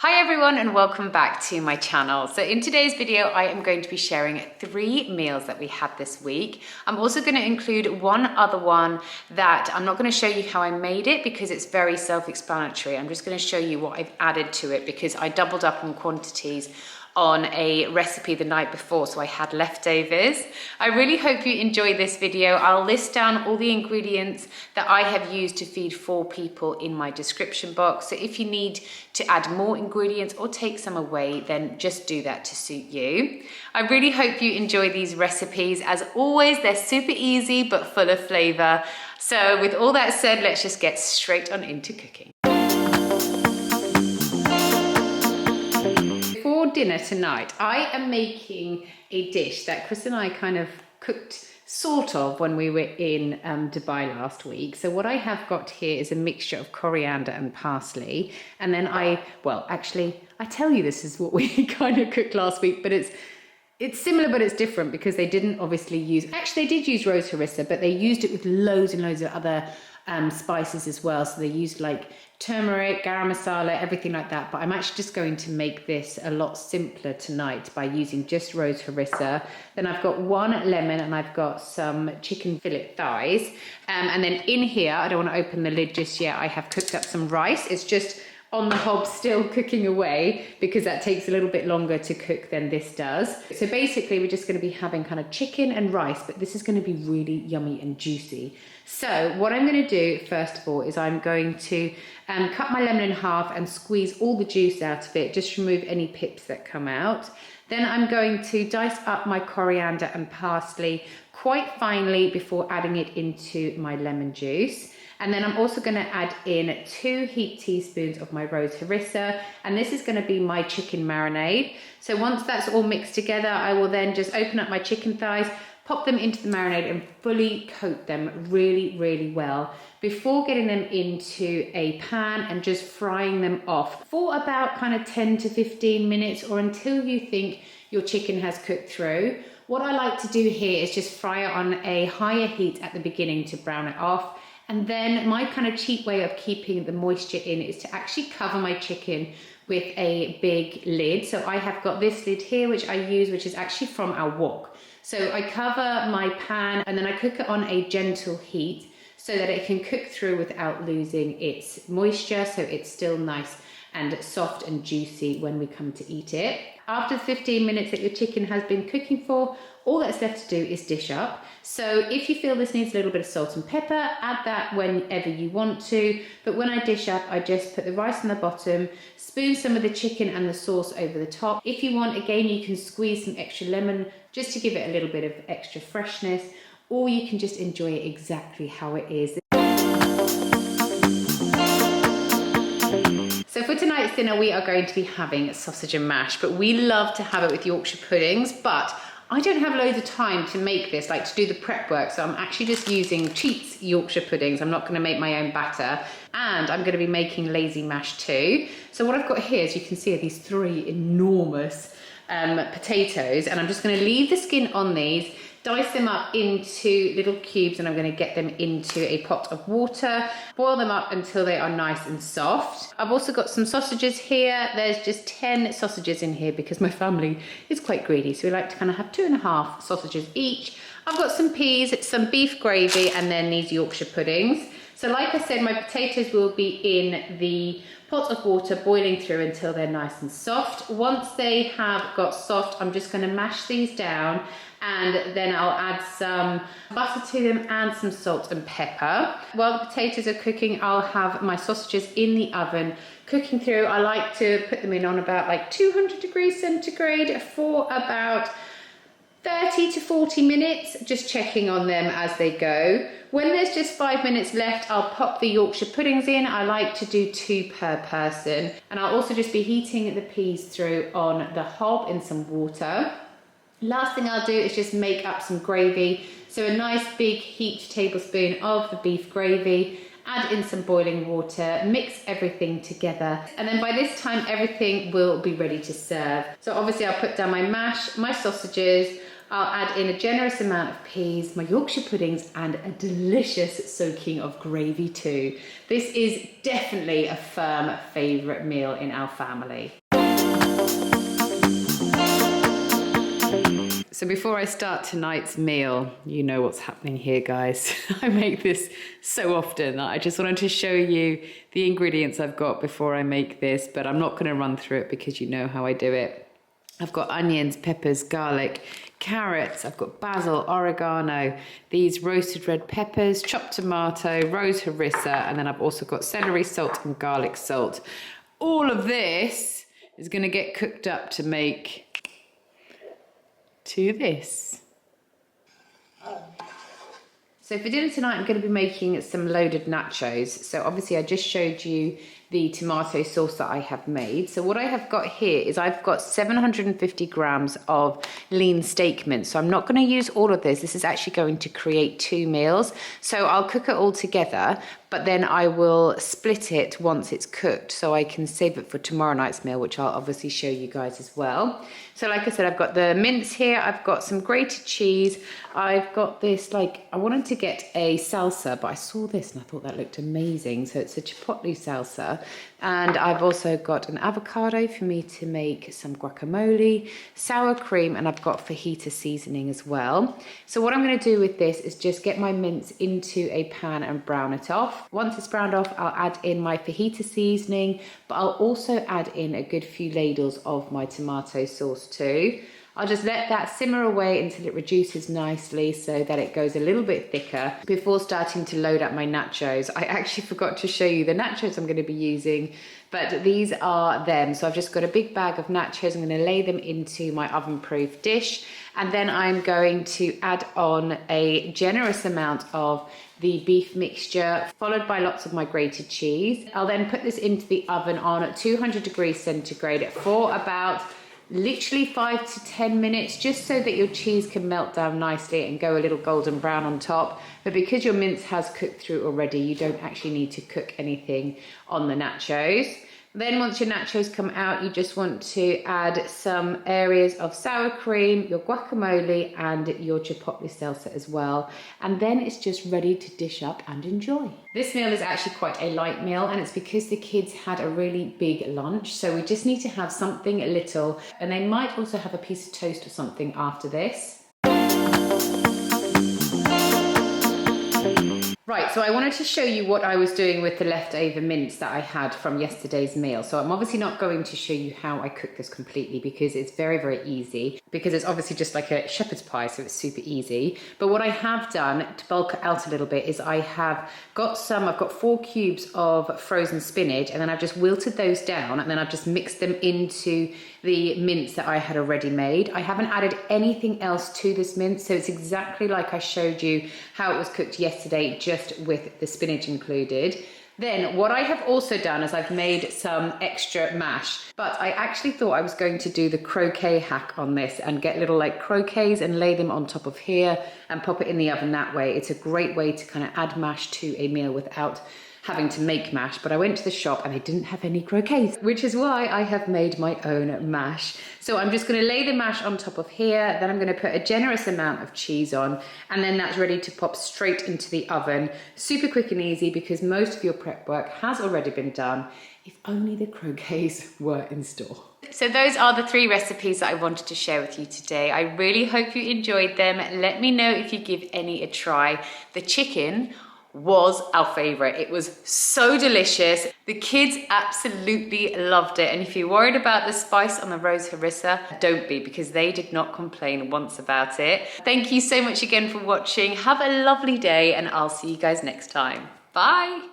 Hi everyone and welcome back to my channel. So in today's video I am going to be sharing 3 meals that we had this week. I'm also going to include one other one that I'm not going to show you how I made it because it's very self-explanatory. I'm just going to show you what I've added to it because I doubled up on quantities on a recipe the night before, so I had leftovers. I really hope you enjoy this video. I'll list down all the ingredients that I have used to feed 4 people in my description box. So if you need to add more ingredients or take some away, then just do that to suit you. I really hope you enjoy these recipes. As always, they're super easy but full of flavor. So with all that said, let's just get straight on into cooking. For dinner tonight, I am making a dish that Chris and I kind of cooked sort of when we were in Dubai last week. So what I have got here is a mixture of coriander and parsley. And then I tell you this is what we kind of cooked last week, but it's similar, but it's different because they didn't obviously use, actually they did use rose harissa, but they used it with loads and loads of other spices as well. So they used like turmeric, garam masala, everything like that. But I'm actually just going to make this a lot simpler tonight by using just rose harissa. Then I've got 1 lemon and I've got some chicken fillet thighs. And then in here, I don't want to open the lid just yet, I have cooked up some rice. It's just on the hob still cooking away because that takes a little bit longer to cook than this does. So basically we're just going to be having kind of chicken and rice, but this is going to be really yummy and juicy. So what I'm going to do first of all is I'm going to cut my lemon in half and squeeze all the juice out of it, just remove any pips that come out. Then I'm going to dice up my coriander and parsley quite finely before adding it into my lemon juice. And then I'm also going to add in 2 heaped teaspoons of my rose harissa, and this is going to be my chicken marinade. So once that's all mixed together, I will then just open up my chicken thighs, pop them into the marinade and fully coat them really, really well before getting them into a pan and just frying them off for about kind of 10 to 15 minutes or until you think your chicken has cooked through. What I like to do here is just fry it on a higher heat at the beginning to brown it off. And then my kind of cheap way of keeping the moisture in is to actually cover my chicken with a big lid. So I have got this lid here, which I use, which is actually from our wok. So I cover my pan and then I cook it on a gentle heat so that it can cook through without losing its moisture. So it's still nice and soft and juicy when we come to eat it. After the 15 minutes that your chicken has been cooking for, all that's left to do is dish up. So if you feel this needs a little bit of salt and pepper, add that whenever you want to. But when I dish up, I just put the rice on the bottom, spoon some of the chicken and the sauce over the top. If you want, again, you can squeeze some extra lemon just to give it a little bit of extra freshness, or you can just enjoy it exactly how it is. So for tonight's dinner, we are going to be having sausage and mash, but we love to have it with Yorkshire puddings, but I don't have loads of time to make this, like to do the prep work, so I'm actually just using Cheats Yorkshire puddings. I'm not going to make my own batter, and I'm going to be making lazy mash too. So what I've got here, as you can see, are these 3 enormous potatoes, and I'm just going to leave the skin on these, dice them up into little cubes, and I'm going to get them into a pot of water, boil them up until they are nice and soft. I've also got some sausages here. There's just 10 sausages in here because my family is quite greedy, so we like to kind of have 2.5 sausages each. I've got some peas, some beef gravy, and then these Yorkshire puddings. So like I said, my potatoes will be in the pot of water boiling through until they're nice and soft. Once they have got soft, I'm just going to mash these down, and then I'll add some butter to them and some salt and pepper. While the potatoes are cooking, I'll have my sausages in the oven cooking through. I like to put them in on about like 200 degrees centigrade for about 30 to 40 minutes, just checking on them as they go. When there's just 5 minutes left, I'll pop the Yorkshire puddings in. I like to do 2 per person. And I'll also just be heating the peas through on the hob in some water. Last thing I'll do is just make up some gravy. So a nice big heaped tablespoon of the beef gravy, add in some boiling water, mix everything together. And then by this time, everything will be ready to serve. So obviously I'll put down my mash, my sausages, I'll add in a generous amount of peas, my Yorkshire puddings, and a delicious soaking of gravy too. This is definitely a firm favourite meal in our family. So before I start tonight's meal, you know what's happening here, guys. I make this so often that I just wanted to show you the ingredients I've got before I make this, but I'm not going to run through it because you know how I do it. I've got onions, peppers, garlic, carrots, I've got basil, oregano, these roasted red peppers, chopped tomato, rose harissa, and then I've also got celery salt and garlic salt. All of this is going to get cooked up to make to this. So for dinner tonight, I'm going to be making some loaded nachos. So obviously I just showed you the tomato sauce that I have made. So what I have got here is I've got 750 grams of lean steak mince. So I'm not going to use all of this. This is actually going to create 2 meals. So I'll cook it all together, but then I will split it once it's cooked so I can save it for tomorrow night's meal, which I'll obviously show you guys as well. So like I said, I've got the mince here. I've got some grated cheese. I've got this, I wanted to get a salsa, but I saw this and I thought that looked amazing. So it's a chipotle salsa. And I've also got an avocado for me to make some guacamole, sour cream, and I've got fajita seasoning as well. So what I'm going to do with this is just get my mince into a pan and brown it off. Once it's browned off, I'll add in my fajita seasoning, but I'll also add in a good few ladles of my tomato sauce too. I'll just let that simmer away until it reduces nicely so that it goes a little bit thicker before starting to load up my nachos. I actually forgot to show you the nachos I'm going to be using, but these are them. So I've just got a big bag of nachos. I'm going to lay them into my oven-proof dish, and then I'm going to add on a generous amount of the beef mixture, followed by lots of my grated cheese. I'll then put this into the oven on 200 degrees centigrade for about literally 5 to 10 minutes, just so that your cheese can melt down nicely and go a little golden brown on top. But because your mince has cooked through already, you don't actually need to cook anything on the nachos. Then once your nachos come out, you just want to add some areas of sour cream, your guacamole, and your chipotle salsa as well. And then it's just ready to dish up and enjoy. This meal is actually quite a light meal, and it's because the kids had a really big lunch. So we just need to have something little, and they might also have a piece of toast or something after this. Right, so I wanted to show you what I was doing with the leftover mince that I had from yesterday's meal. So I'm obviously not going to show you how I cook this completely because it's very, very easy, because it's obviously just like a shepherd's pie, so it's super easy. But what I have done to bulk it out a little bit is I've got 4 cubes of frozen spinach, and then I've just wilted those down, and then I've just mixed them into the mince that I had already made. I haven't added anything else to this mince, so it's exactly like I showed you how it was cooked yesterday, just with the spinach included. Then what I have also done is I've made some extra mash, but I actually thought I was going to do the croquet hack on this and get little croquets and lay them on top of here and pop it in the oven that way. It's a great way to kind of add mash to a meal without having to make mash, but I went to the shop and they didn't have any croquets, which is why I have made my own mash. So I'm just going to lay the mash on top of here, then I'm going to put a generous amount of cheese on, and then that's ready to pop straight into the oven. Super quick and easy because most of your prep work has already been done. If only the croquets were in store. So those are the 3 recipes that I wanted to share with you today. I really hope you enjoyed them. Let me know if you give any a try. The chicken was our favorite. It was so delicious. The kids absolutely loved it. And if you're worried about the spice on the rose harissa, don't be, because they did not complain once about it. Thank you so much again for watching. Have a lovely day, and I'll see you guys next time. Bye.